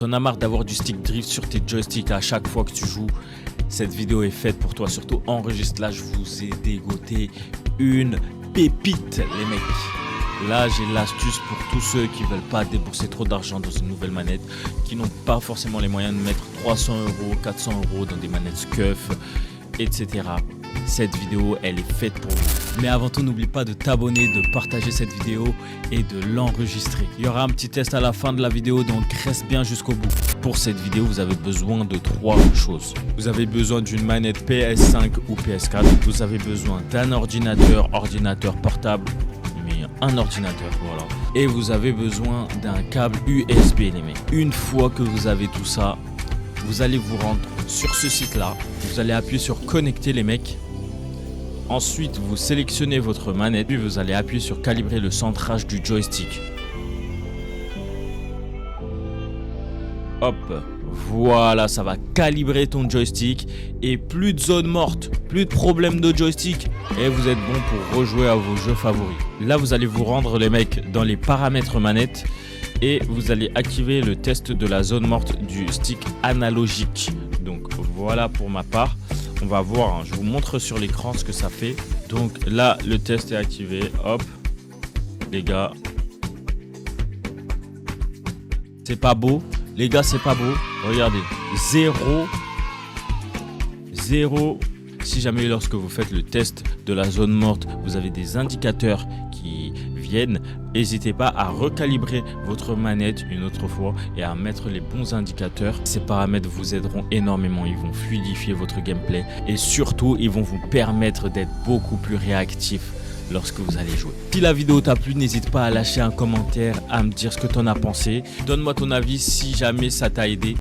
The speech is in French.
T'en as marre d'avoir du stick drift sur tes joysticks à chaque fois que tu joues. Cette vidéo est faite pour toi, surtout enregistre là, je vous ai dégoté une pépite les mecs. Là j'ai l'astuce pour tous ceux qui veulent pas débourser trop d'argent dans une nouvelle manette, qui n'ont pas forcément les moyens de mettre 300 €, 400 € dans des manettes SCUF, etc. Cette vidéo elle est faite pour vous. Mais avant tout, n'oublie pas de t'abonner, de partager cette vidéo et de l'enregistrer. Il y aura un petit test à la fin de la vidéo, donc reste bien jusqu'au bout. Pour cette vidéo, vous avez besoin de 3 choses. Vous avez besoin d'une manette PS5 ou PS4. Vous avez besoin d'un ordinateur portable, mais un ordinateur, voilà. Et vous avez besoin d'un câble USB, les mecs. Une fois que vous avez tout ça, vous allez vous rendre sur ce site-là. Vous allez appuyer sur connecter, les mecs. Ensuite, vous sélectionnez votre manette, puis vous allez appuyer sur calibrer le centrage du joystick. Hop, voilà, ça va calibrer ton joystick et plus de zone morte, plus de problème de joystick et vous êtes bon pour rejouer à vos jeux favoris. Là, vous allez vous rendre, les mecs, dans les paramètres manette et vous allez activer le test de la zone morte du stick analogique. Donc voilà pour ma part. On va voir, hein. Je vous montre sur l'écran ce que ça fait. Donc là, le test est activé. Hop, les gars. C'est pas beau. Les gars, c'est pas beau. Regardez, 0. Si jamais lorsque vous faites le test de la zone morte, vous avez des indicateurs qui viennent, n'hésitez pas à recalibrer votre manette une autre fois et à mettre les bons indicateurs. Ces paramètres vous aideront énormément, ils vont fluidifier votre gameplay et surtout ils vont vous permettre d'être beaucoup plus réactif lorsque vous allez jouer. Si la vidéo t'a plu, n'hésite pas à lâcher un commentaire, à me dire ce que tu en as pensé. Donne-moi ton avis si jamais ça t'a aidé.